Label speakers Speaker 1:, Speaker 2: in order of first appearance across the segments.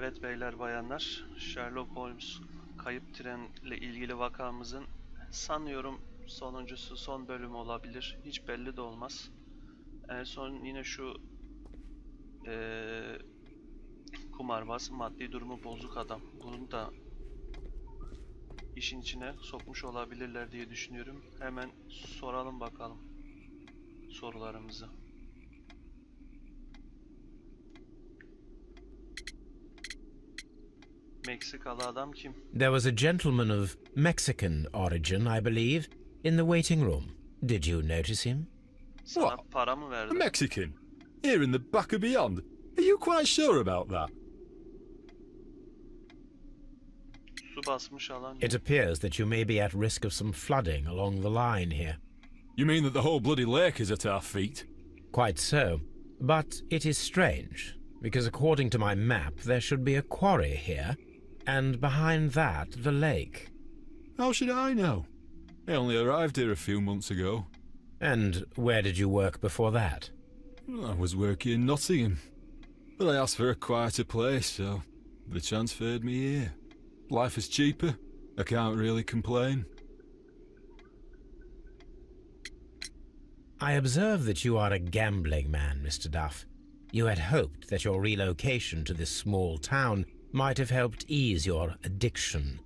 Speaker 1: Evet beyler bayanlar, Sherlock Holmes kayıp trenle ilgili vakamızın sanıyorum sonuncusu, son bölümü olabilir. Hiç belli de olmaz. En son yine şu eee kumarbaz, maddi durumu bozuk adam. Bunu da işin içine sokmuş olabilirler diye düşünüyorum. Hemen soralım bakalım sorularımızı. Meksikalı adam kim?
Speaker 2: There was a gentleman of Mexican origin, I believe, in the waiting room. Did you notice him?
Speaker 1: Sana
Speaker 3: What?
Speaker 1: para mı
Speaker 3: A
Speaker 1: verdi?
Speaker 3: Mexican? Here in the back of beyond? Are you quite sure about that?
Speaker 1: Su basmış alan.
Speaker 2: It appears that you may be at risk of some flooding along the line here.
Speaker 3: You mean that the whole bloody lake is at our feet?
Speaker 2: Quite so. But it is strange, because according to my map, there should be a quarry here, and behind that, the lake.
Speaker 3: How should I know? I only arrived here a few months ago.
Speaker 2: And where did you work before that?
Speaker 3: I was working in Nottingham, but I asked for a quieter place, so they transferred me here. Life is cheaper. I can't really complain.
Speaker 2: I observe that you are a gambling man, Mr. Duff. You had hoped that your relocation to this small town might have helped ease your addiction,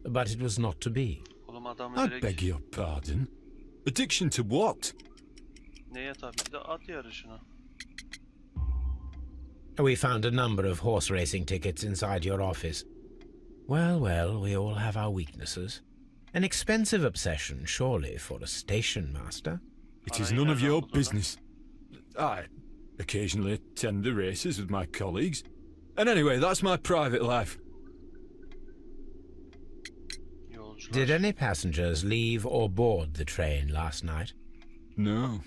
Speaker 2: but it was not to be.
Speaker 1: Oğlum adamı
Speaker 3: I
Speaker 1: direkt
Speaker 3: beg your pardon. Addiction to what?
Speaker 1: neye tabii ki de at yarışına.
Speaker 2: We found a number of horse racing tickets inside your office. Well, well, we all have our weaknesses. An expensive obsession, surely, for a station master.
Speaker 3: It is none of your business. I occasionally attend the races with my colleagues. And anyway, that's my private life.
Speaker 1: Yolcular.
Speaker 2: Did any passengers leave or board the train last night?
Speaker 3: No,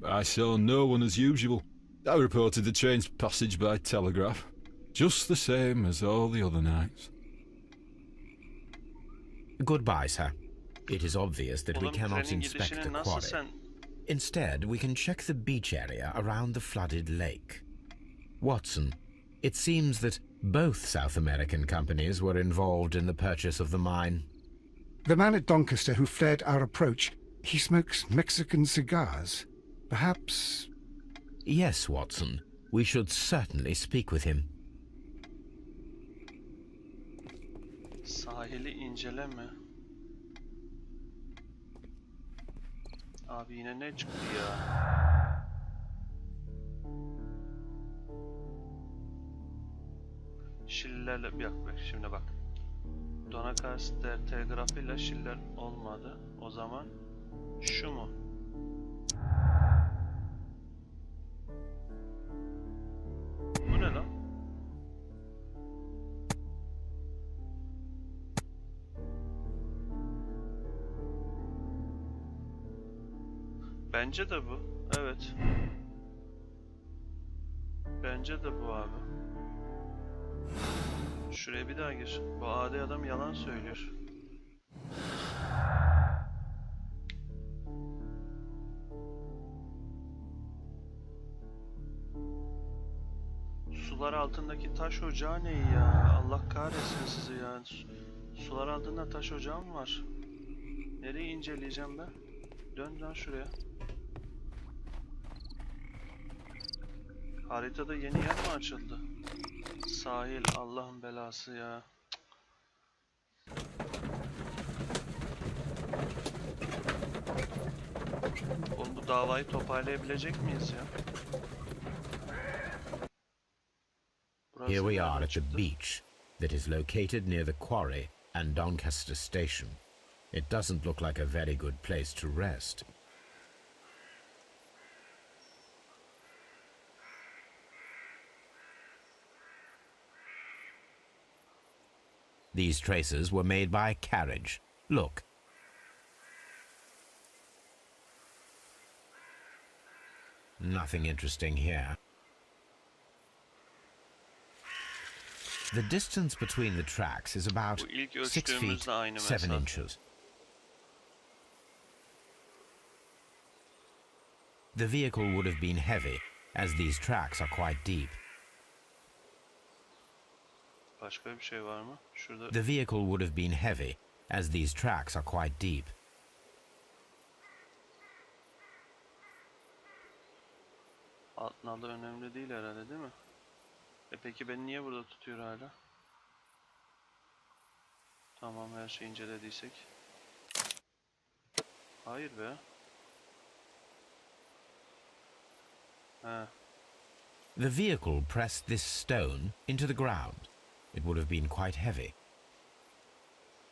Speaker 3: I saw no one as usual. I reported the train's passage by telegraph, just the same as all the other nights.
Speaker 2: Goodbye, sir. It is obvious that we
Speaker 1: Oğlum
Speaker 2: cannot
Speaker 1: trenin
Speaker 2: inspect the
Speaker 1: gidişini nasıl
Speaker 2: quarry.
Speaker 1: sen...
Speaker 2: Instead, we can check the beach area around the flooded lake. Watson, it seems that both South American companies were involved in the purchase of the mine.
Speaker 4: The man at Doncaster who fled our approach, he smokes Mexican cigars. Perhaps...
Speaker 2: Yes, Watson. We should certainly speak with him.
Speaker 1: Sahili inceleme. Abi yine ne çıktı ya? Şillerle bak şimdi bak. Doncaster telgrafıyla Şiller olmadı. O zaman şu mu? Bu ne lan? Bence de bu. Evet. Bence de bu abi. Şuraya bir daha gir. Bu adi adam yalan söylüyor. Sular altındaki taş ocağı ne ya? Allah kahretsin sizi ya. Sular altında taş ocağı mı var? Nereyi inceleyeceğim ben? Dön lan şuraya. Haritada yeni yer mi açıldı? Sahil, Allah'ın belası ya. Oğlum bu davayı toparlayabilecek miyiz ya? Burası
Speaker 2: Here we
Speaker 1: nereden
Speaker 2: are at the
Speaker 1: çıktı?
Speaker 2: beach that is located near the quarry and Doncaster station. It doesn't look like a very good place to rest. These traces were made by carriage. Look. Nothing interesting here. The distance between the tracks is about
Speaker 1: Bu ilk
Speaker 2: 6 feet
Speaker 1: ölçtüğümüzle aynı
Speaker 2: 7
Speaker 1: mesafe.
Speaker 2: inches. The vehicle would have been heavy, as these tracks are quite deep.
Speaker 1: Başka bir şey var mı? Şurada
Speaker 2: The vehicle would have been heavy, as these tracks are quite deep.
Speaker 1: altnalı önemli değil herhalde, değil mi? Peki beni niye burada tutuyor hala? Tamam, her şeyi incelediysek. Hayır be. He.
Speaker 2: The vehicle pressed this stone into the ground. It would have been quite heavy.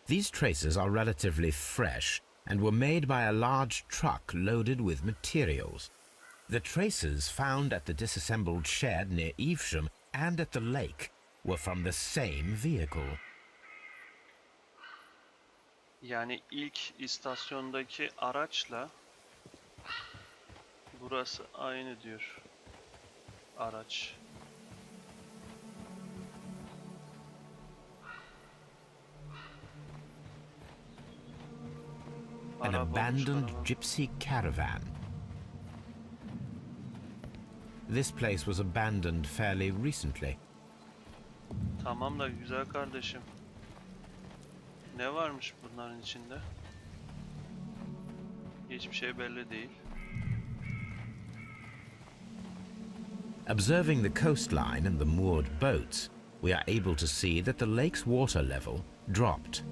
Speaker 2: These traces are relatively fresh and were made by a large truck loaded with materials. The traces found at the disassembled shed near Evesham and at the lake were from the same vehicle.
Speaker 1: Yani ilk istasyondaki araçla burası aynı diyor. Araç.
Speaker 2: An
Speaker 1: Araba olmuş,
Speaker 2: abandoned
Speaker 1: araba.
Speaker 2: gypsy caravan. This place was abandoned fairly recently.
Speaker 1: Tamam da güzel kardeşim. Ne varmış bunların içinde? Hiçbir şey belli değil.
Speaker 2: Observing the coastline and the moored boats, we are able to see that the lake's water level dropped.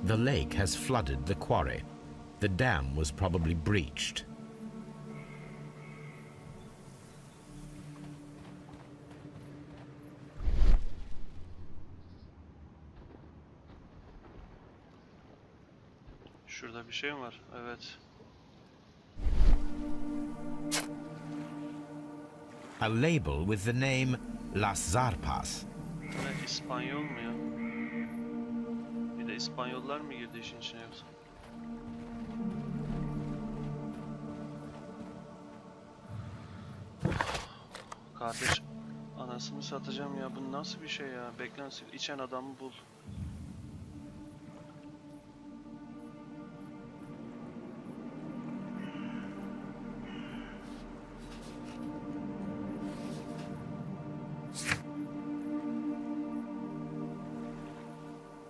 Speaker 2: The lake has flooded the quarry. The dam was probably breached.
Speaker 1: Şurada bir şey mi var? Evet.
Speaker 2: A label with the name Las Zarpas.
Speaker 1: Ne, İspanyol mu ya? Bir de İspanyollar mı girdi işin içine yoksa? Kardeş, anasını satacağım ya. Bu nasıl bir şey ya? Beklensin, içen adamı bul.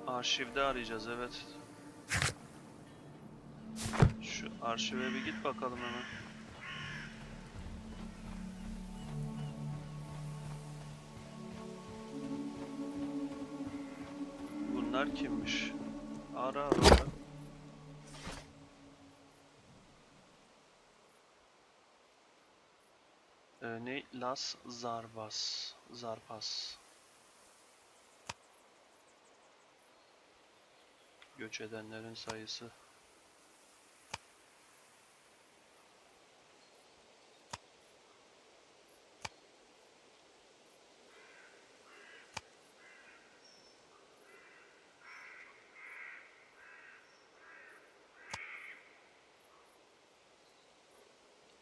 Speaker 1: Arşivde arayacağız, evet. Şu arşive bir git bakalım hemen. Bunlar kimmiş? Ara ara. Ne? Las Zarpas. Zarpas. Göç edenlerin sayısı.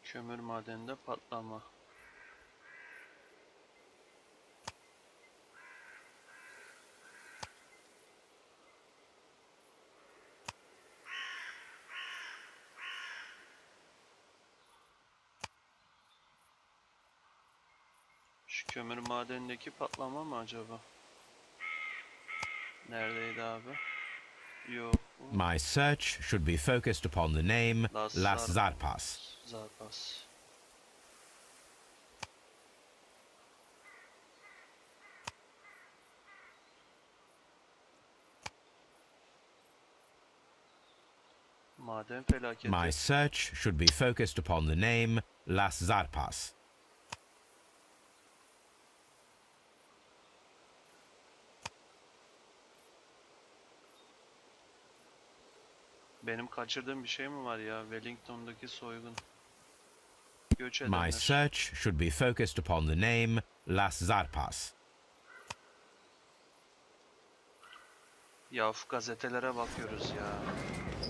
Speaker 1: Kömür madeninde patlama. Şu kömür madenindeki patlama mı acaba? Neredeydi abi? Yok.
Speaker 2: My search should be focused upon the name Las Zarpas.
Speaker 1: Zarpas. Maden felaketi.
Speaker 2: My search should be focused upon the name Las Zarpas.
Speaker 1: Benim kaçırdığım bir şey mi var ya? Wellington'daki soygun. Göç
Speaker 2: My
Speaker 1: edenler.
Speaker 2: search should be focused upon the name Las Zarpas.
Speaker 1: Ya gazetelere bakıyoruz ya.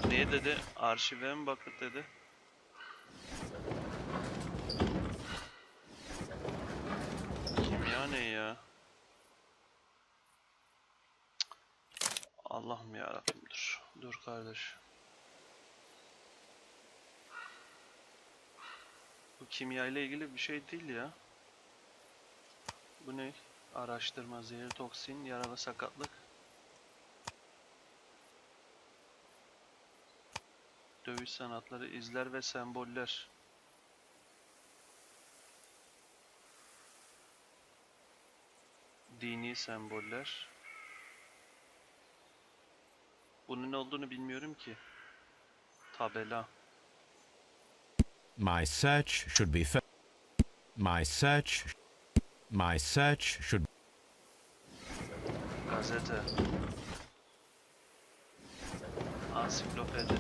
Speaker 1: Ne dedi? Arşive mi bakın dedi? Kimya ne ya? Allah'ım yarabbim, dur. Dur kardeş. Bu kimya ile ilgili bir şey değil ya. Bu ne? Araştırma, zehir, toksin, yaralı, sakatlık. Dövüş sanatları, izler ve semboller. Dini semboller. Bunun ne olduğunu bilmiyorum ki. Tabela.
Speaker 2: My search should be my search should
Speaker 1: Gazete. Ansiklopedi.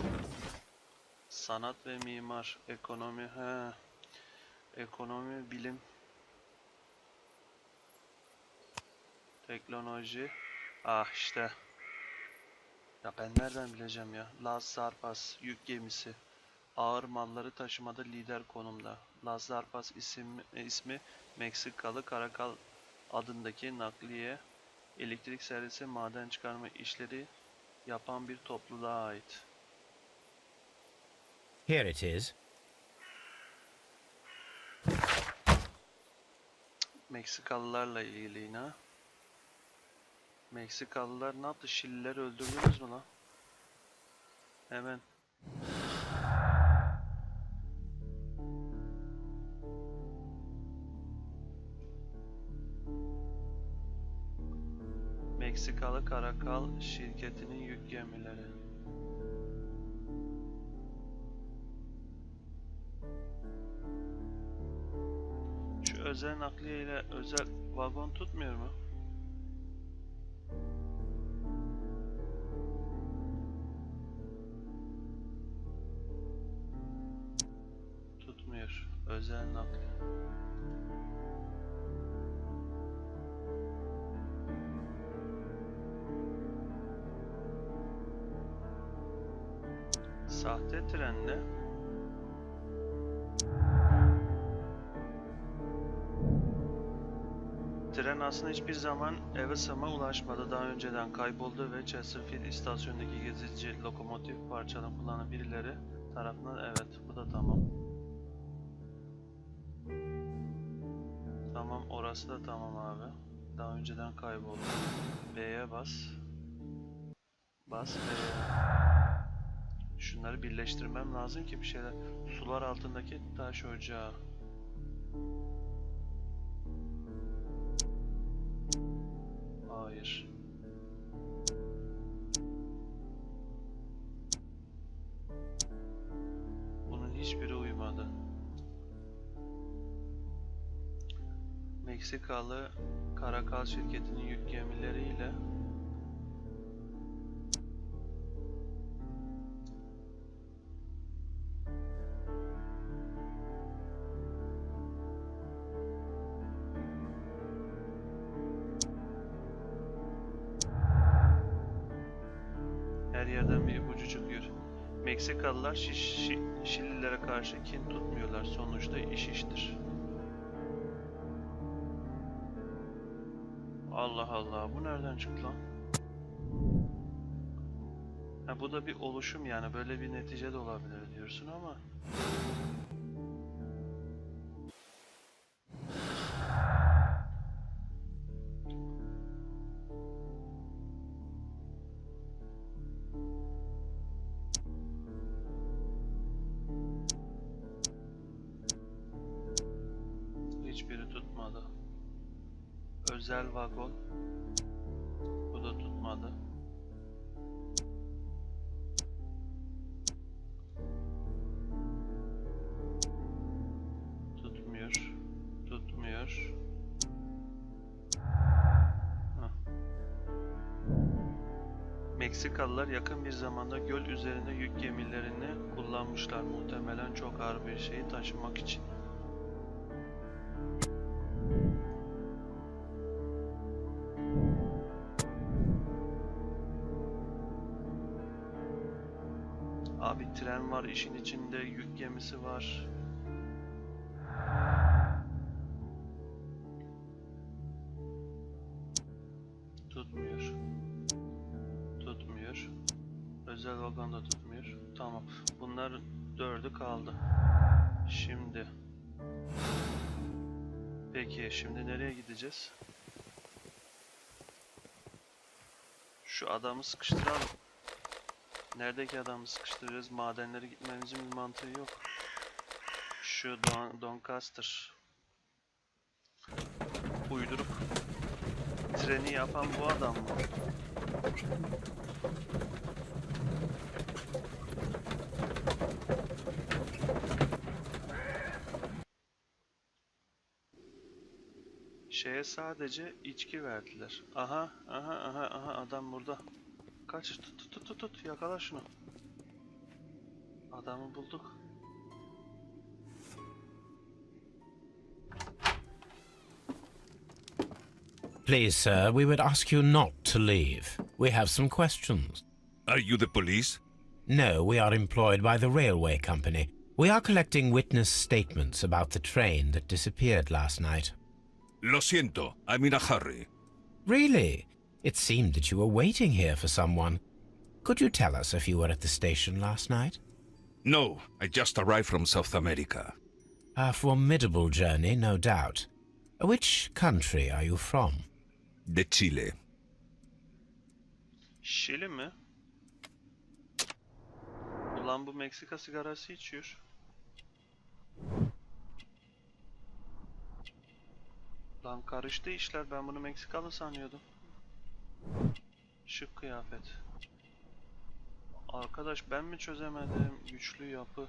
Speaker 1: Sanat ve mimar. Ekonomi. Ekonomi, bilim. Teknoloji. Ah işte. Ya ben nereden bileceğim ya. Las Zarpas yük gemisi. Ağır malları taşımada lider konumda. Las Zarpas ismi Meksikalı Karakal adındaki nakliye, elektrik servisi, maden çıkarma işleri yapan bir topluluğa ait.
Speaker 2: Here it is.
Speaker 1: Meksikalılarla ilgili yine. Meksikalılar ne yaptı? Şilileri öldürdünüz mü lan? Hemen. Meksikalı Karakal şirketinin yük gemileri. Şu özel nakliye ile özel vagon tutmuyor mu? Tutmuyor. Özel nakliye. Sahte trenle tren aslında hiçbir zaman Evasam'a ulaşmadı. Daha önceden kayboldu ve Chesterfield istasyonundaki gezici lokomotif parçalarını kullanan birileri tarafından, evet, bu da tamam. Tamam, orası da tamam abi. Daha önceden kayboldu. B'ye bas. Bas B'ye. Şunları birleştirmem lazım ki bir şeyler. Sular altındaki taş ocağı. Hayır. Bunun hiçbiri uymadı. Meksikalı Karakal şirketinin yük gemileriyle her yerden bir ipucu çıkıyor. Meksikalılar Şililere karşı kin tutmuyorlar. Sonuçta iş iştir. Allah Allah, bu nereden çıktı lan? Ha, bu da bir oluşum, yani böyle bir netice de olabilir diyorsun ama hiçbiri tutmadı. Özel vagon, bu da tutmadı. Tutmuyor. Tutmuyor. Heh. Meksikalılar yakın bir zamanda göl üzerinde yük gemilerini kullanmışlar. Muhtemelen çok ağır bir şeyi taşımak için. Abi tren var, işin içinde yük gemisi var. Tutmuyor. Tutmuyor. Özel vagon da tutmuyor. Tamam. Bunlar dördü kaldı. Şimdi. Peki şimdi nereye gideceğiz? Şu adamı sıkıştıralım. Neredeki adamı sıkıştıracağız? Madenlere gitmemizin bir mantığı yok. Şu Doncaster. Uydurup treni yapan bu adam mı? Şeye sadece içki verdiler. Aha adam burada. Kaç, tut yakala şunu. Adamı bulduk.
Speaker 2: Please, sir, we would ask you not to leave. We have some questions.
Speaker 5: Are you the police?
Speaker 2: No, we are employed by the railway company. We are collecting witness statements about the train that disappeared last night.
Speaker 5: Lo siento, I'm in a hurry.
Speaker 2: Really? It seemed that you were waiting here for someone. Could you tell us if you were at the station last night?
Speaker 5: No, I just arrived from South America.
Speaker 2: A formidable journey, no doubt. Which country are you from?
Speaker 5: De Chile.
Speaker 1: Şili mi? Ulan bu Meksika sigarası içiyor. Lan karıştı işler, ben bunu Meksikalı sanıyordum. Şık kıyafet. Arkadaş ben mi çözemedim? Güçlü yapı.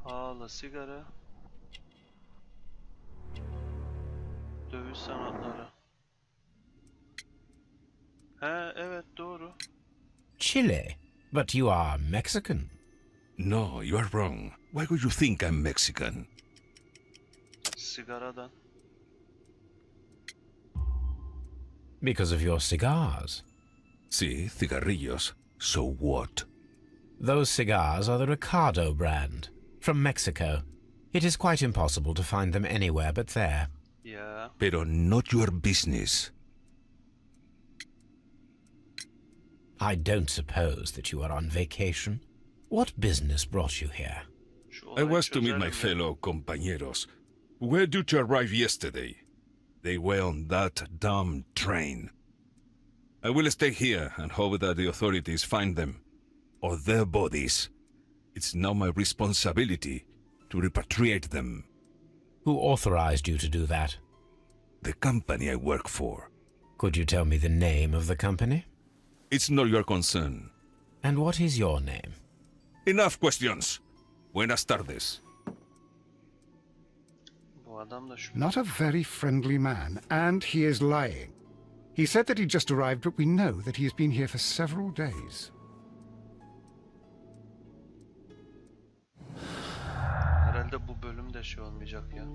Speaker 1: Pahalı sigara. Dövüş sanatları. He evet doğru.
Speaker 2: Chile? But you are Mexican.
Speaker 5: No, you are wrong. Why would you think I'm Mexican?
Speaker 1: Sigaradan.
Speaker 2: Because of your cigars.
Speaker 5: See, cigarrillos. So what?
Speaker 2: Those cigars are the Ricardo brand, from Mexico. It is quite impossible to find them anywhere but there.
Speaker 1: Ya.
Speaker 5: Pero not your business.
Speaker 2: I don't suppose that you are on vacation. What business brought you here?
Speaker 1: Şu
Speaker 5: I
Speaker 1: olayı
Speaker 5: was to meet
Speaker 1: çözelim
Speaker 5: my
Speaker 1: ya.
Speaker 5: fellow compañeros, who were due to arrive yesterday. They were on that damn train. I will stay here and hope that the authorities find them, or their bodies. It's now my responsibility to repatriate them.
Speaker 2: Who authorized you to do that?
Speaker 5: The company I work for.
Speaker 2: Could you tell me the name of the company?
Speaker 5: It's not your concern.
Speaker 2: And what is your name?
Speaker 5: Enough questions. Buenas tardes.
Speaker 1: Bu adam da şu.
Speaker 4: Not a very friendly man, and he is lying. He said that he just arrived, but we know that he has been here for several days.
Speaker 1: Herhalde bu bölüm de şey olmayacak ya.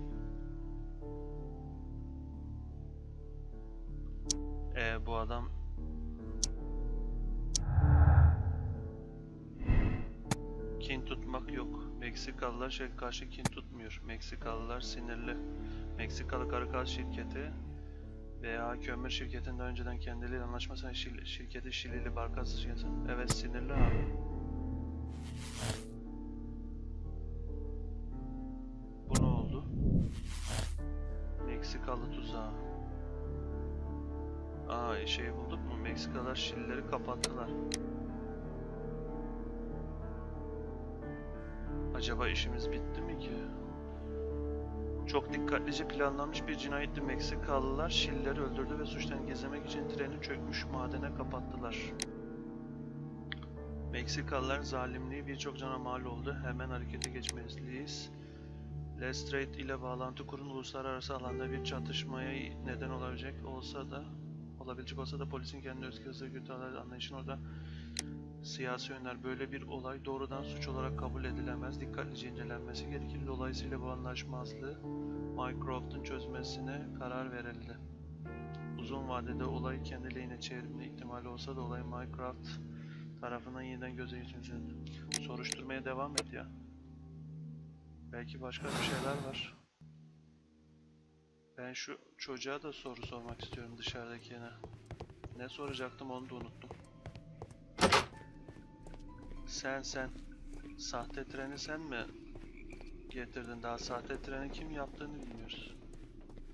Speaker 1: Bu adam kin tutmak yok. Meksikalılar karşı kin tutmuyor. Meksikalılar sinirli. Meksikalı karı şirketi veya kömür şirketinde önceden kendileriyle anlaşması şirketi Şilili barkası şirketi. Evet sinirli abi. Bu ne oldu? Meksikalı tuzağı. Şey bulduk mu? Meksikalılar Şilileri kapattılar. Acaba işimiz bitti mi ki? Çok dikkatlice planlanmış bir cinayetti. Meksikalılar Şilileri öldürdü ve suçtan gizlemek için treni çökmüş madene kapattılar. Meksikalılar zalimliği birçok cana mal oldu. Hemen harekete geçmeliyiz. Lestrade ile bağlantı kurun, uluslararası alanda bir çatışmaya neden olabilecek olsa da polisin kendi özgü hızlı kötü anlayışın orada siyasi yönler. Böyle bir olay doğrudan suç olarak kabul edilemez. Dikkatlice incelenmesi gerekir. Dolayısıyla bu anlaşmazlığı Mycroft'un çözmesine karar verildi. Uzun vadede olayı kendi lehine çevirme ihtimali olsa da olay Mycroft tarafından yeniden göze geçirildi. Soruşturmaya devam et ya. Belki başka bir şeyler var. Ben şu çocuğa da soru sormak istiyorum, dışarıdakine. Ne soracaktım onu da unuttum. Sen sahte treni sen mi getirdin? Daha sahte treni kim yaptığını bilmiyoruz.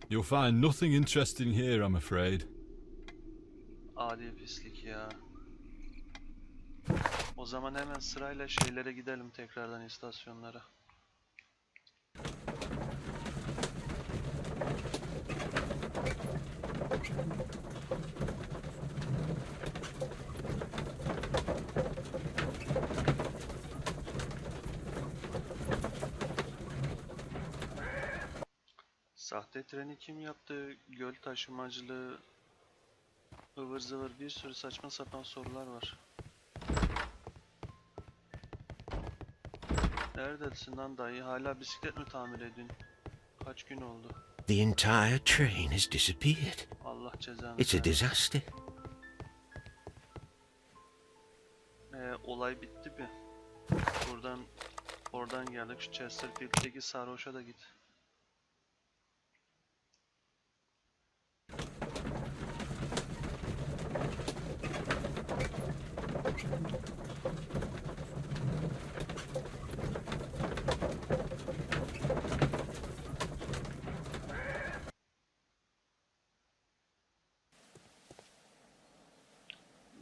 Speaker 3: You'll find nothing interesting here, I'm afraid.
Speaker 1: Adi pislik ya. O zaman hemen sırayla şeylere gidelim tekrardan, istasyonlara. Sahte treni kim yaptı? Göl taşımacılığı, ıvır zıvır bir sürü saçma sapan sorular var. Neredesin lan dayı? Hala bisiklet mi tamir ediyorsun? Kaç gün oldu?
Speaker 2: The entire train has disappeared.
Speaker 1: Allah cezanı
Speaker 2: It's a
Speaker 1: versin.
Speaker 2: disaster.
Speaker 1: Olay bitti mi? Oradan geldik. Şu Chesterfield'deki sarhoşa da git.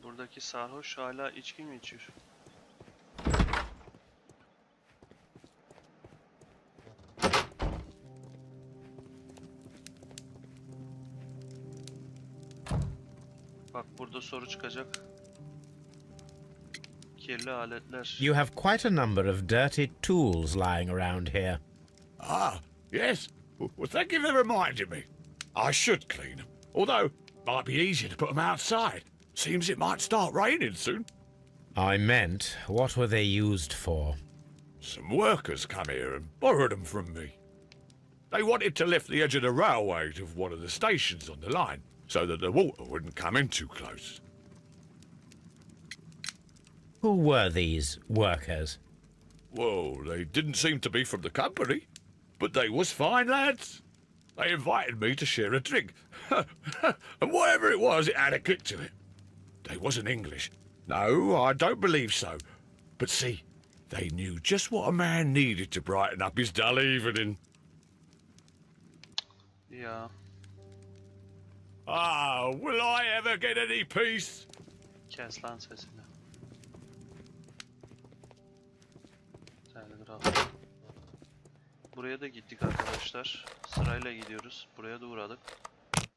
Speaker 1: Buradaki sarhoş hala içki mi içiyor? Bak burada soru çıkacak. Kirli aletler.
Speaker 2: You have quite a number of dirty tools lying around here.
Speaker 6: Ah, yes. Well, thank you for reminding me. I should clean them. Although, might be easier to put them outside. Seems it might start raining soon.
Speaker 2: I meant, what were they used for?
Speaker 6: Some workers come here and borrowed them from me. They wanted to lift the edge of the railway to one of the stations on the line, so that the water wouldn't come in too close.
Speaker 2: Who were these workers?
Speaker 6: Well, they didn't seem to be from the company, but they was fine lads. They invited me to share a drink. And whatever it was, it had a kick to it. They wasn't English. No, I don't believe so. But see, they knew just what a man needed to brighten up his dull evening.
Speaker 1: Ya
Speaker 6: Ah, will I ever get any peace?
Speaker 1: kes lan sesini. Telgraf. Buraya da gittik arkadaşlar. Sırayla gidiyoruz. Buraya da uğradık.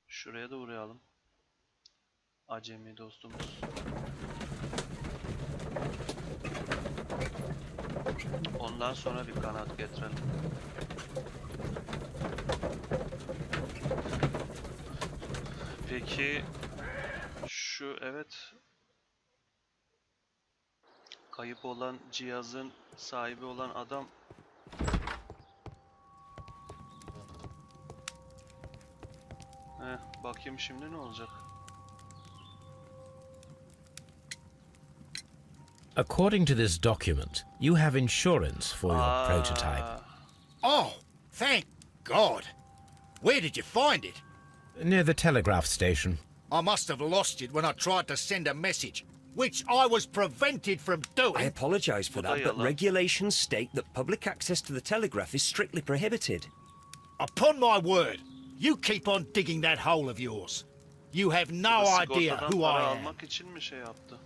Speaker 1: Şuraya da uğrayalım. Acemi dostumuz. Ondan sonra bir kanat getirelim. Peki şu evet, kayıp olan cihazın sahibi olan adam bakayım şimdi ne olacak?
Speaker 2: According to this document, you have insurance for your prototype.
Speaker 7: Oh, thank God. Where did you find it?
Speaker 2: Near the telegraph station.
Speaker 7: I must have lost it when I tried to send a message, which I was prevented from
Speaker 8: I
Speaker 7: doing.
Speaker 8: apologise for that, but
Speaker 1: yalan.
Speaker 8: regulations state that public access to the telegraph is strictly prohibited.
Speaker 7: Upon my word, you keep on digging that hole of yours. You have no idea
Speaker 1: Sigortadan
Speaker 7: who
Speaker 1: para
Speaker 7: I am.
Speaker 1: almak için mi şey yaptı?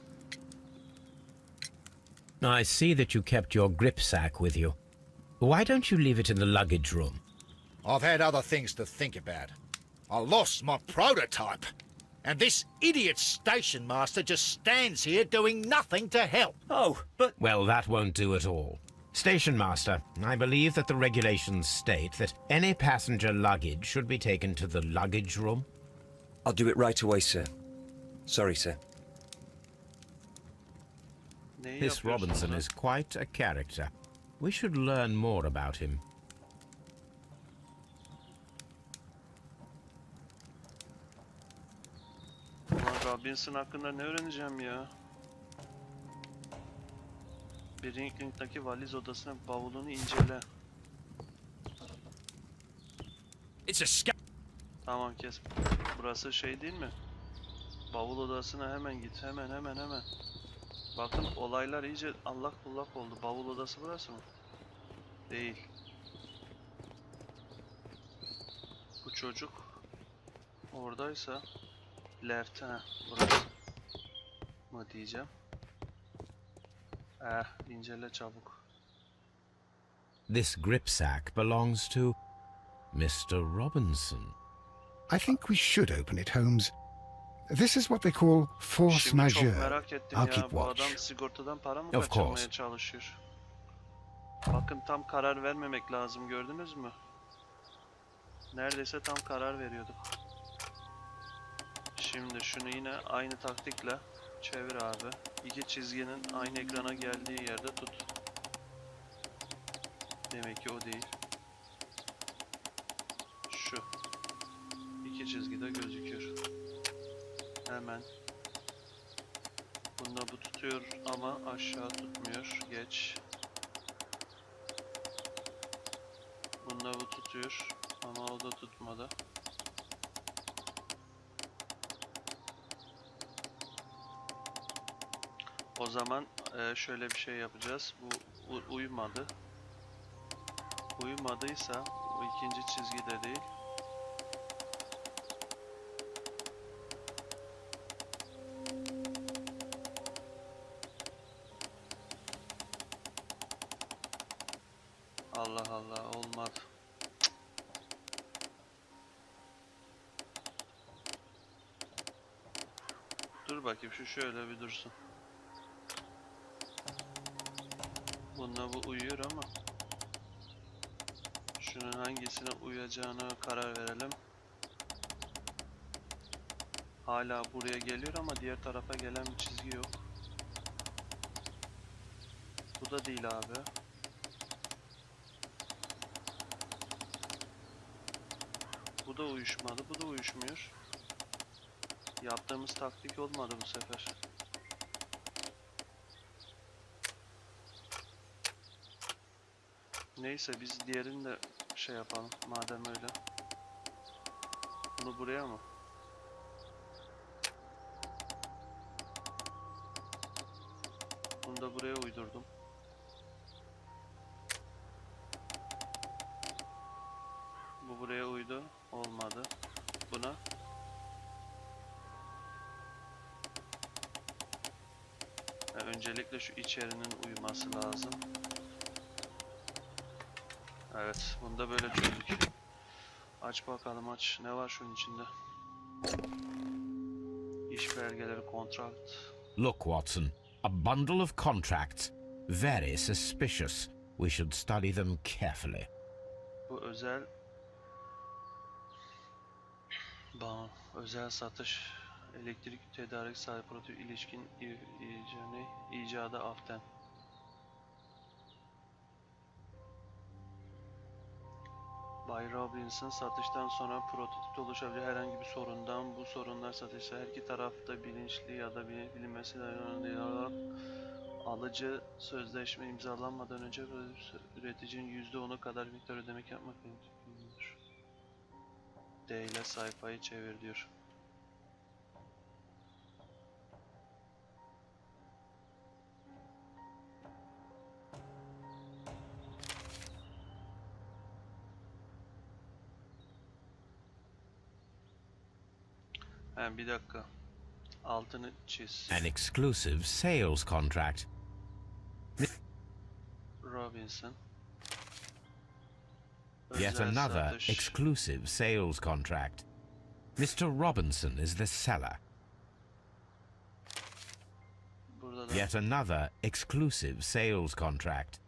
Speaker 2: I see that you kept your gripsack with you. Why don't you leave it in the luggage room?
Speaker 7: I've had other things to think about. I lost my prototype. And this idiot station master just stands here doing nothing to help.
Speaker 8: Oh, but
Speaker 2: Well, that won't do at all. Station master, I believe that the regulations state that any passenger luggage should be taken to the luggage room.
Speaker 8: I'll do it right away, sir. Sorry, sir.
Speaker 1: Neyi
Speaker 2: This
Speaker 1: yapıyorsunuz
Speaker 2: Robinson
Speaker 1: lan?
Speaker 2: is quite a character. We should learn more about him.
Speaker 1: Ulan Robinson hakkında ne öğreneceğim ya? Brinkling'daki valiz odasına bavulunu incele.
Speaker 6: It's a scam.
Speaker 1: Tamam kes. Burası şey değil mi? Bavul odasına hemen git. Hemen. Bakın olaylar iyice allak bullak oldu. Bavul odası burası mı? Değil. Bu çocuk oradaysa left, burası mı diyeceğim. İncele çabuk.
Speaker 2: This gripsack belongs to Mr. Robinson.
Speaker 4: I think we should open it, Holmes. This is what they call force
Speaker 1: Şimdi çok
Speaker 4: majeure.
Speaker 1: merak ettim
Speaker 4: I'll
Speaker 1: ya,
Speaker 4: keep
Speaker 1: bu adam
Speaker 4: watch.
Speaker 1: sigortadan para mı
Speaker 2: Of
Speaker 1: kaçırmaya
Speaker 2: course.
Speaker 1: çalışıyor? Bakın tam karar vermemek lazım, gördünüz mü? Neredeyse tam karar veriyorduk. Şimdi şunu yine aynı taktikle çevir abi. İki çizginin aynı ekrana geldiği yerde tut. Demek ki o değil. Şu. İki çizgide gözüküyor. Hemen. Bunda bu tutuyor ama aşağı tutmuyor. Geç. Bunda bu tutuyor ama o da tutmadı. O zaman şöyle bir şey yapacağız. Bu uymadı. Uymadıysa bu ikinci çizgide değil. Allah Allah, olmadı. Dur bakayım, şu şöyle bir dursun. Bununla bu uyuyor ama şunun hangisine uyacağına karar verelim. Hala buraya geliyor ama diğer tarafa gelen bir çizgi yok. Bu da değil abi. Bu da uyuşmadı, bu da uyuşmuyor. Yaptığımız taktik olmadı bu sefer. Neyse, biz diğerini de şey yapalım madem öyle. Bunu buraya mı? Bunu da buraya uydurdum. Bu buraya uydu. Olmadı. Buna. Öncelikle şu içerinin uyuması lazım. Evet, bunu da böyle çözdük. Aç bakalım, aç. Ne var şunun içinde? İş belgeleri, kontrakt.
Speaker 2: Look, Watson, a bundle of contracts. Very suspicious. We should study them carefully.
Speaker 1: Bu özel özel satış, elektrik tedarik sahibi prototipi ilişkin icadı aften. Bay Robinson satıştan sonra prototipte oluşabilecek herhangi bir sorundan, bu sorunlar satışta her iki tarafta bilinçli ya da bilinmesi olarak alıcı sözleşme imzalanmadan önce üreticinin %10'u kadar miktar ödemek yapmak mümkündür. D ile sayfayı çevir diyor. Bir dakika. Altını çiz.
Speaker 2: An exclusive sales contract.
Speaker 1: Robinson.
Speaker 2: Yet
Speaker 1: Özel
Speaker 2: another
Speaker 1: satış.
Speaker 2: exclusive sales contract. Mr. Robinson is the seller.
Speaker 1: Burada da
Speaker 2: Yet another exclusive sales contract.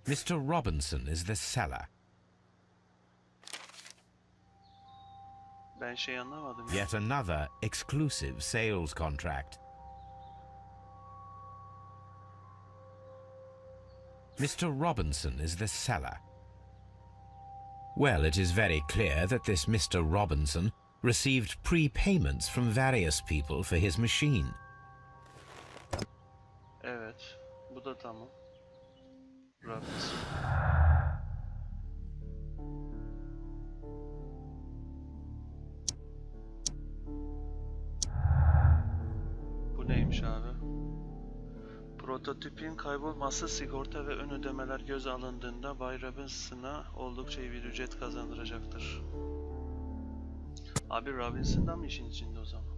Speaker 2: Mr. Robinson is the seller.
Speaker 1: ben şey anlamadım ya.
Speaker 2: Yet another exclusive sales contract. Mr. Robinson is the seller. Well, it is very clear that this Mr. Robinson received prepayments from various people for his machine.
Speaker 1: Evet. Bu da tamam. Robinson. Bu neymiş abi? Prototipin kaybolması, sigorta ve ön ödemeler göz alındığında Bay Robinson'a oldukça iyi bir ücret kazandıracaktır. Abi Robinson da mı işin içinde o zaman?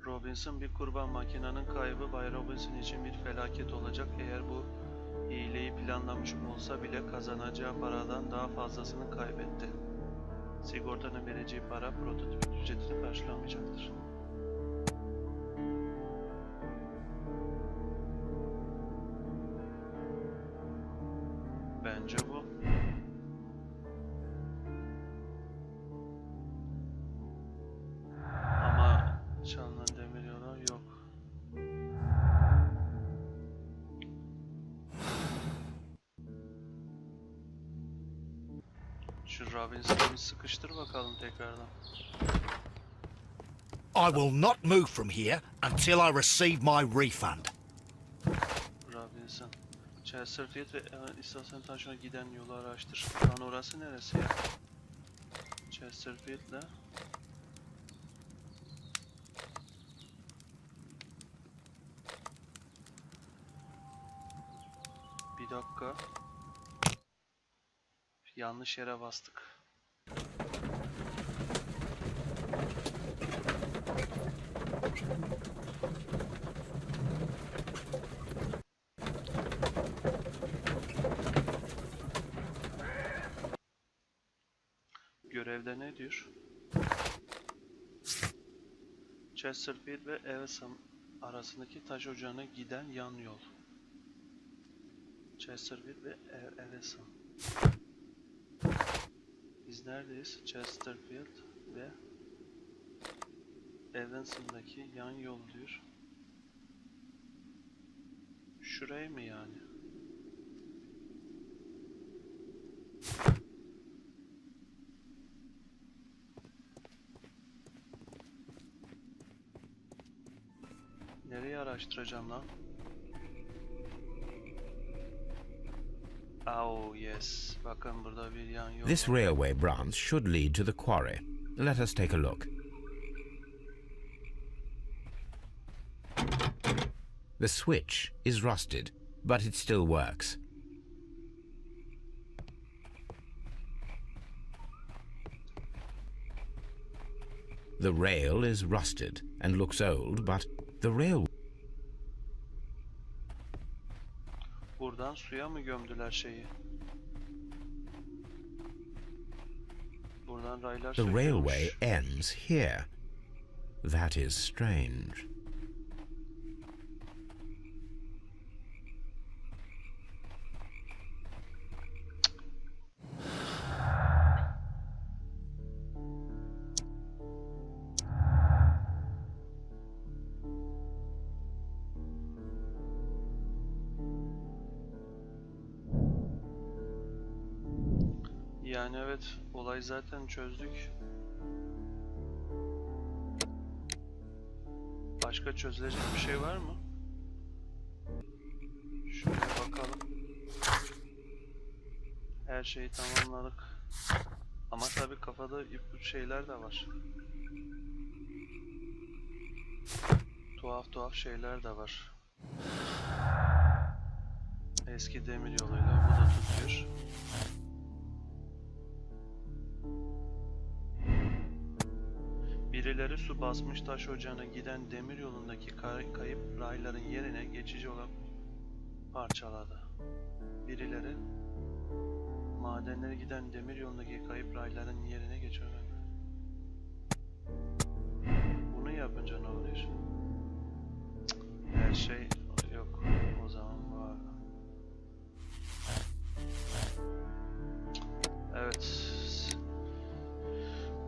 Speaker 1: Robinson bir kurban, makinenin kaybı Bay Robinson için bir felaket olacak. Eğer bu hileyi planlamış olsa bile kazanacağı paradan daha fazlasını kaybetti. Sigortanın vereceği para prototip ücretini karşılamayacaktır. Bence bu. Ama çalınan demir yolu yok. Şu Robinson'ı bir sıkıştır bakalım tekrardan.
Speaker 7: I will not move from here until I receive my refund.
Speaker 1: Robinson. Chesterfield ve istasyon taşına giden yolu araştır. Lan orası neresi ya? Chesterfield'le bir dakika. Yanlış yere bastık. Görevde ne diyor? Chesterfield ve Evesham arasındaki taş ocağına giden yan yol. Chesterfield ve Evesham. Biz neredeyiz? Chesterfield ve Evans'ındaki yan yol diyor. Şurayı mı yani? Nereye araştıracağım lan? Oh yes. Bakın burada bir yan yol
Speaker 2: This
Speaker 1: var.
Speaker 2: railway branch should lead to the quarry. Let us take a look. The switch is rusted, but it still works. The rail is rusted and looks old, but the rail...
Speaker 1: Buradan suya mı gömdüler şeyi? Buradan raylar
Speaker 2: The
Speaker 1: sökülmüş.
Speaker 2: railway ends here. That is strange.
Speaker 1: Yani evet, olayı zaten çözdük. Başka çözülecek bir şey var mı? Şöyle bakalım. Her şeyi tamamladık. Ama tabii kafada ipucu şeyler de var. Tuhaf tuhaf şeyler de var. Eski demir yoluyla bu da tutuyor. Birileri su basmış taş ocağına giden demir yolundaki kayıp rayların yerine geçici olarak parçaladı. Birileri madenlere giden demir yolundaki kayıp rayların yerine geçiyor. Bunu yapınca ne oluyor? Her şey yok. O zaman var. Evet.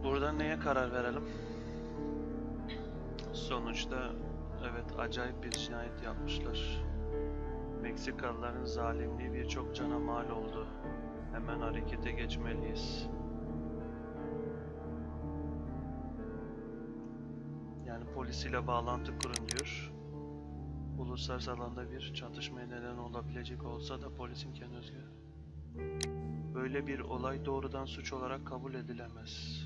Speaker 1: Burada neye karar verelim? Sonuçta evet, acayip bir cinayet yapmışlar. Meksikalıların zalimliği birçok cana mal oldu. Hemen harekete geçmeliyiz. Yani polis ile bağlantı kurun diyor. Uluslararası alanda bir çatışmaya neden olabilecek olsa da polisin kendi özgü. Böyle bir olay doğrudan suç olarak kabul edilemez.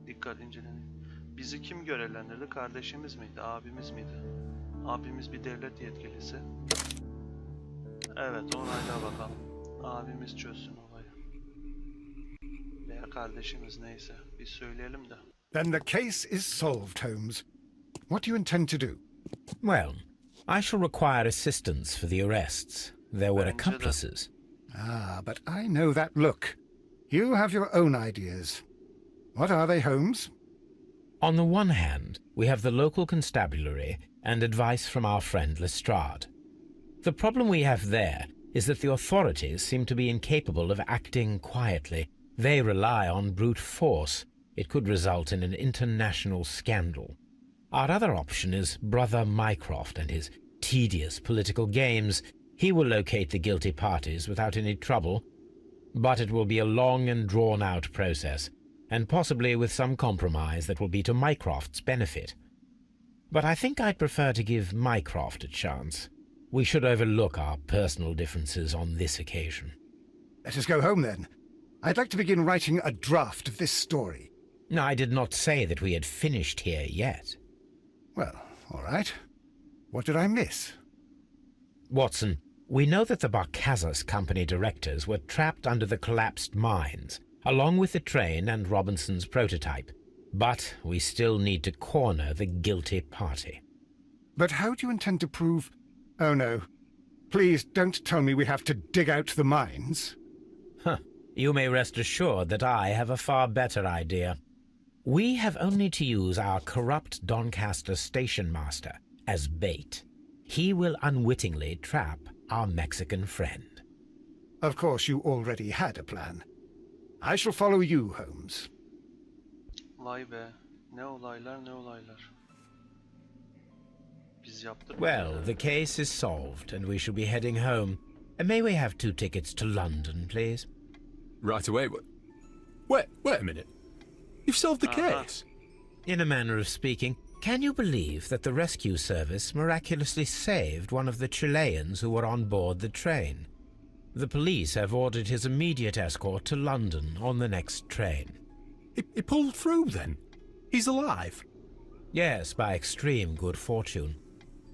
Speaker 1: Dikkat inceleyin. Bizi kim görevlendirdi? Kardeşimiz miydi? Abimiz miydi? Abimiz bir devlet yetkilisi. Evet, onayla bakalım. Abimiz çözsün olayı. Veya kardeşimiz, neyse. Bir söyleyelim de.
Speaker 4: Then the case is solved, Holmes. What do you intend to do?
Speaker 2: Well, I shall require assistance for the arrests. There were
Speaker 1: Bence de.
Speaker 2: accomplices.
Speaker 4: Ah, but I know that look. You have your own ideas. What are they, Holmes?
Speaker 2: On the one hand, we have the local constabulary and advice from our friend Lestrade. The problem we have there is that the authorities seem to be incapable of acting quietly. They rely on brute force. It could result in an international scandal. Our other option is Brother Mycroft and his tedious political games. He will locate the guilty parties without any trouble, but it will be a long and drawn-out process, and possibly with some compromise that will be to Mycroft's benefit. But I think I'd prefer to give Mycroft a chance. We should overlook our personal differences on this occasion.
Speaker 4: Let us go home, then. I'd like to begin writing a draft of this story.
Speaker 2: I did not say that we had finished here yet.
Speaker 4: Well, all right. What did I miss?
Speaker 2: Watson, we know that the Barcazas Company directors were trapped under the collapsed mines, along with the train and Robinson's prototype. But we still need to corner the guilty party.
Speaker 4: But how do you intend to prove... Oh, no. Please don't tell me we have to dig out the mines.
Speaker 2: You may rest assured that I have a far better idea. We have only to use our corrupt Doncaster station master as bait. He will unwittingly trap our Mexican friend.
Speaker 4: Of course, you already had a plan. I shall follow you, Holmes.
Speaker 1: Vay be. Ne olaylar, ne olaylar. Biz yaptık.
Speaker 2: Well, the case is solved and we shall be heading home. May we have 2 tickets to London, please?
Speaker 3: Right away. Wait a minute. You've solved the case.
Speaker 2: In a manner of speaking, can you believe that the rescue service miraculously saved one of the Chileans who were on board the train? The police have ordered his immediate escort to London on the next train.
Speaker 3: He pulled through then? He's alive?
Speaker 2: Yes, by extreme good fortune.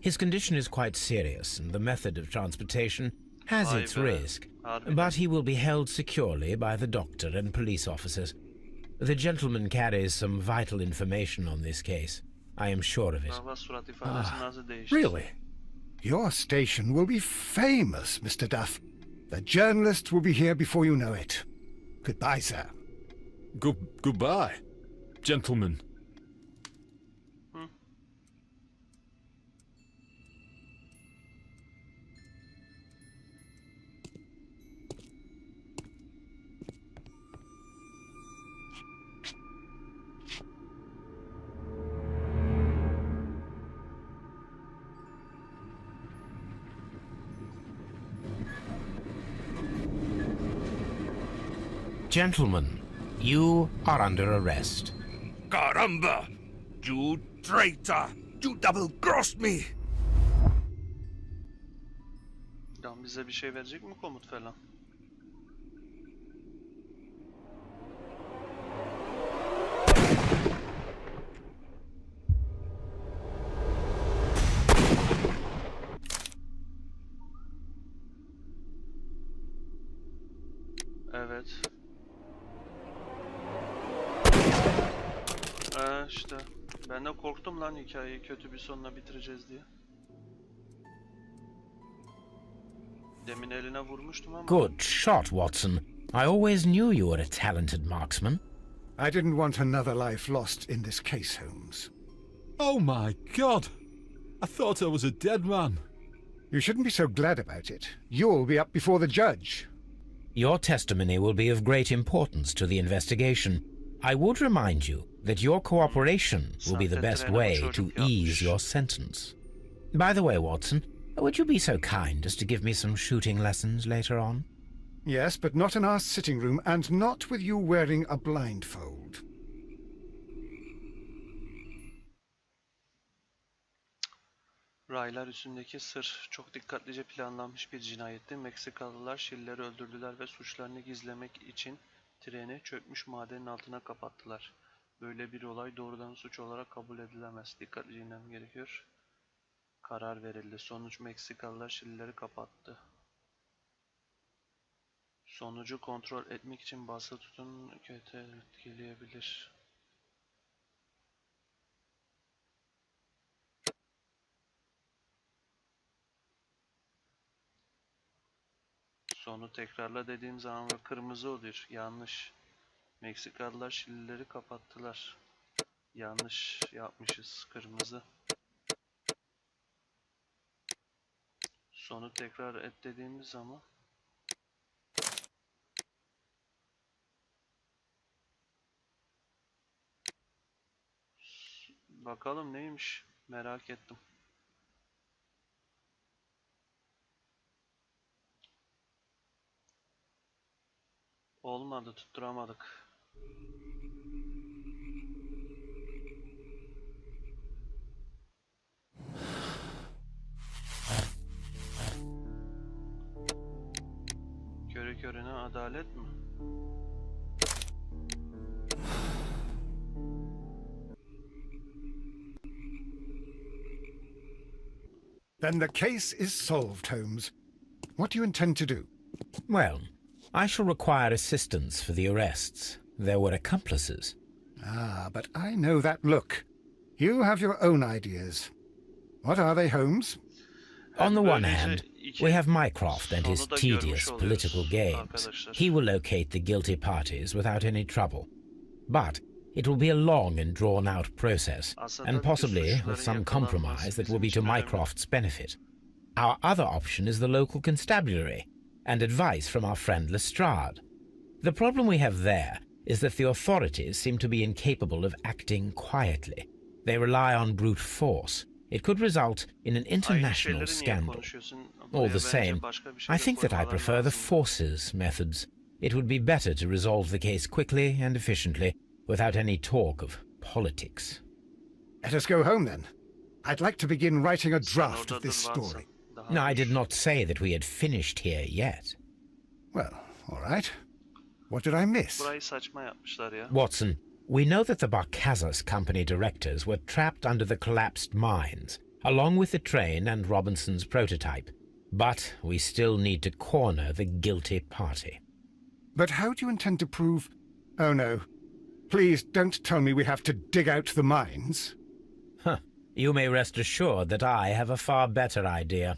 Speaker 2: His condition is quite serious and the method of transportation has
Speaker 1: Vay
Speaker 2: its
Speaker 1: be.
Speaker 2: risk,
Speaker 1: Harbiden.
Speaker 2: but he will be held securely by the doctor and police officers. The gentleman carries some vital information on this case. I am sure of it.
Speaker 1: Baba surat ifadesi nasıl değişti?
Speaker 3: Really?
Speaker 4: Your station will be famous, Mr. Duff. The journalists will be here before you know it. Goodbye, sir.
Speaker 3: Goodbye, gentlemen.
Speaker 2: Gentlemen, you are under arrest.
Speaker 5: Caramba! You traitor! You double-crossed me!
Speaker 1: Lan bize bir şey verecek mi komut falan? Evet. İşte ben de korktum lan hikayeyi kötü bir sonla bitireceğiz diye. Demin eline vurmuştum ama.
Speaker 2: Good shot, Watson. I always knew you were a talented marksman.
Speaker 4: I didn't want another life lost in this case, Holmes.
Speaker 3: Oh my God! I thought I was a dead man.
Speaker 4: You shouldn't be so glad about it. You'll be up before the judge.
Speaker 2: Your testimony will be of great importance to the investigation. I would remind you that your cooperation will be the best way to ease your sentence. By the way, Watson, would you be so kind as to give me some shooting lessons later on?
Speaker 4: Yes, but not in our sitting room, and not with you wearing a blindfold.
Speaker 1: Raylar Üstündeki Sır çok dikkatlice planlanmış bir cinayetti. Meksikalılar Şilileri öldürdüler ve suçlarını gizlemek için treni çökmüş madenin altına kapattılar. Böyle bir olay doğrudan suç olarak kabul edilemez. Dikkatli dinlemem gerekiyor. Karar verildi. Sonuç Meksikalılar Şilileri kapattı. Sonucu kontrol etmek için basılı tutun, kötü etkileyebilir. Sonu tekrarla dediğim zaman kırmızı oluyor. Yanlış. Meksikalılar Şilileri kapattılar. Yanlış yapmışız. Kırmızı. Sonu tekrar et dediğimiz zaman bakalım neymiş, merak ettim. Olmadı, tutturamadık. Körü körüne adalet mi?
Speaker 4: Then the case is solved, Holmes. What do you intend to do?
Speaker 2: Well, I shall require assistance for the arrests. There were accomplices.
Speaker 4: Ah, but I know that look. You have your own ideas. What are they, Holmes?
Speaker 2: On the one
Speaker 1: Böylece
Speaker 2: hand,
Speaker 1: iki
Speaker 2: we have Mycroft and his
Speaker 1: sonu da
Speaker 2: tedious
Speaker 1: görmüş oluyoruz
Speaker 2: political games.
Speaker 1: arkadaşlar.
Speaker 2: He will locate the guilty parties without any trouble. But it will be a long and drawn-out process,
Speaker 1: Aslında
Speaker 2: and
Speaker 1: bütün
Speaker 2: possibly with
Speaker 1: suçluların
Speaker 2: some
Speaker 1: yakalanması
Speaker 2: compromise that will be
Speaker 1: bizim
Speaker 2: to
Speaker 1: için önemli.
Speaker 2: Mycroft's benefit. Our other option is the local constabulary, and advice from our friend Lestrade. The problem we have there is that the authorities seem to be incapable of acting quietly. They rely on brute force. It could result in an
Speaker 1: Aynı
Speaker 2: international
Speaker 1: şeyleri niye
Speaker 2: scandal.
Speaker 1: konuşuyorsun?
Speaker 2: All
Speaker 1: Buraya
Speaker 2: the
Speaker 1: bence
Speaker 2: same,
Speaker 1: başka bir şey
Speaker 2: I
Speaker 1: de
Speaker 2: think that I
Speaker 1: koymaları
Speaker 2: prefer the
Speaker 1: lazım.
Speaker 2: forces methods. It would be better to resolve the case quickly and efficiently without any talk of politics.
Speaker 4: Let us go home, then. I'd like to begin writing a
Speaker 1: Sen
Speaker 4: draft
Speaker 1: orada
Speaker 4: of this
Speaker 1: durmazsan
Speaker 4: story.
Speaker 1: daha
Speaker 2: No, I
Speaker 1: iyi.
Speaker 2: did not say that we had finished here yet.
Speaker 4: Well, all right. What did I miss?
Speaker 1: Burayı saçma yapmışlar ya.
Speaker 2: Watson, we know that the Barcazas Company directors were trapped under the collapsed mines, along with the train and Robinson's prototype. But we still need to corner the guilty party.
Speaker 4: But how do you intend to prove... Oh, no. Please don't tell me we have to dig out the mines.
Speaker 2: Huh. You may rest assured that I have a far better idea.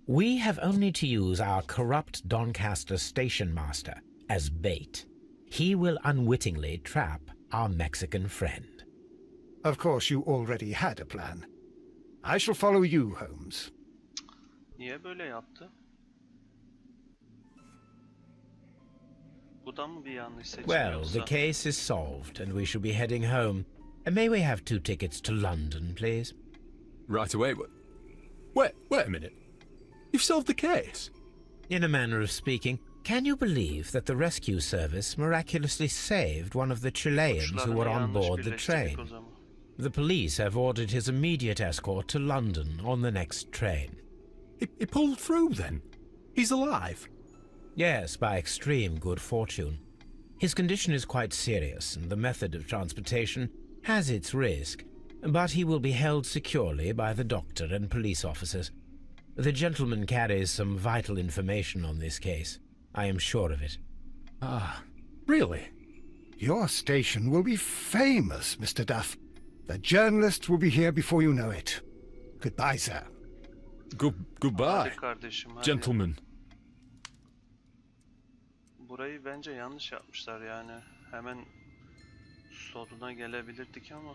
Speaker 2: We have only to use our corrupt Doncaster station master as bait. He will unwittingly trap our Mexican friend.
Speaker 4: Of course, you already had a plan. I shall follow you, Holmes.
Speaker 1: Niye böyle yaptı? Bu da mı bir yanlış seçim
Speaker 2: Well,
Speaker 1: yoksa?
Speaker 2: the case is solved and we shall be heading home. May we have 2 tickets to London, please?
Speaker 3: Right away. Wait a minute. You've solved the case.
Speaker 2: In a manner of speaking, can you believe that the rescue service miraculously saved one of the Chileans who were on
Speaker 1: Suçlarını
Speaker 2: board
Speaker 1: yanlış
Speaker 2: the
Speaker 1: birleştirdik
Speaker 2: train?
Speaker 1: o zaman.
Speaker 2: The police have ordered his immediate escort to London on the next train.
Speaker 3: He pulled through then. He's alive.
Speaker 2: Yes, by extreme good fortune. His condition is quite serious, and the method of transportation has its risk, but he will be held securely by the doctor and police officers. The gentleman carries some vital information on this case. I am sure of it.
Speaker 3: Ah, really?
Speaker 4: Your station will be famous, Mr. Duff. The journalists will be here before you know it. Goodbye, sir.
Speaker 3: Goodbye,
Speaker 1: Hadi kardeşim hadi.
Speaker 3: gentlemen.
Speaker 1: Burayı bence yanlış yapmışlar yani. Hemen sonuna gelebilirdik ama.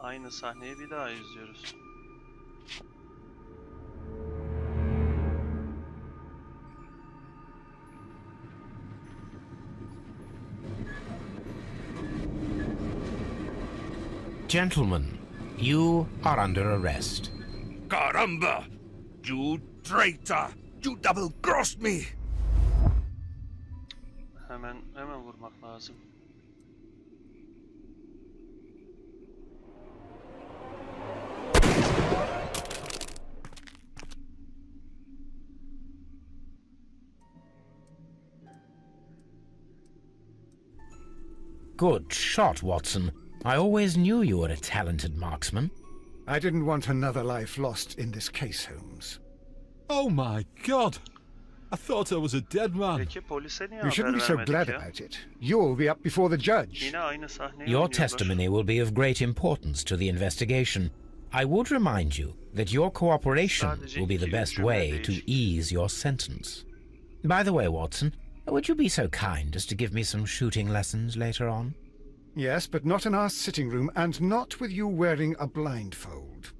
Speaker 1: Aynı sahneyi bir daha izliyoruz.
Speaker 2: Gentlemen, you are under arrest.
Speaker 5: Caramba! You traitor! You double-crossed me!
Speaker 1: Hemen vurmak lazım.
Speaker 2: Good shot, Watson. I always knew you were a talented marksman.
Speaker 4: I didn't want another life lost in this case, Holmes.
Speaker 3: Oh my God! I thought I was a dead man.
Speaker 1: Peki polise niye
Speaker 4: You shouldn't be
Speaker 1: haber
Speaker 4: so
Speaker 1: vermedik
Speaker 4: glad
Speaker 1: ya?
Speaker 4: about it. You'll be up before the judge.
Speaker 1: Yine aynı sahneyi
Speaker 2: Your
Speaker 1: oynuyorlar.
Speaker 2: testimony will be of great importance to the investigation. I would remind you that your cooperation will be the best way to ease your sentence. By the way, Watson, would you be so kind as to give me some shooting lessons later on?
Speaker 4: Yes, but not in our sitting room, and not with you wearing a blindfold.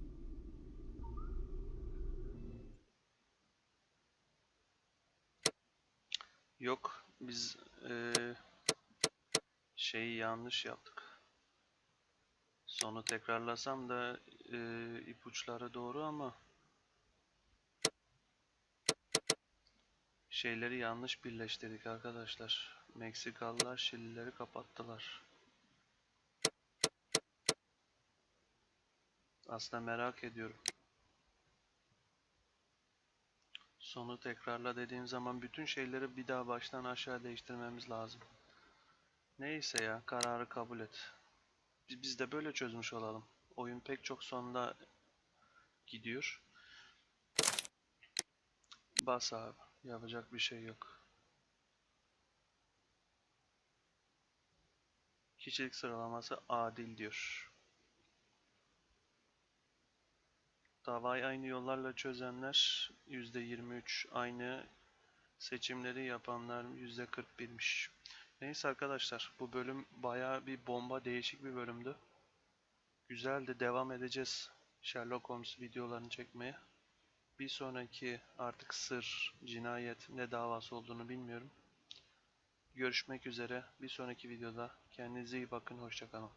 Speaker 1: Yok, biz şeyi yanlış yaptık. Sonu tekrarlasam da ipuçları doğru ama şeyleri yanlış birleştirdik arkadaşlar. Meksikalılar Şilileri kapattılar. Aslında merak ediyorum. Sonu tekrarla dediğim zaman bütün şeyleri bir daha baştan aşağı değiştirmemiz lazım. Neyse ya, kararı kabul et. Biz de böyle çözmüş olalım. Oyun pek çok sonda gidiyor. Bas abi. Yapacak bir şey yok. Kişilik sıralaması adil diyor. Davayı aynı yollarla çözenler %23, aynı seçimleri yapanlar %41'miş. Neyse arkadaşlar, bu bölüm bayağı bir bomba, değişik bir bölümdü. Güzeldi, devam edeceğiz Sherlock Holmes videolarını çekmeye. Bir sonraki artık sır, cinayet, ne davası olduğunu bilmiyorum. Görüşmek üzere bir sonraki videoda. Kendinize iyi bakın, hoşça kalın.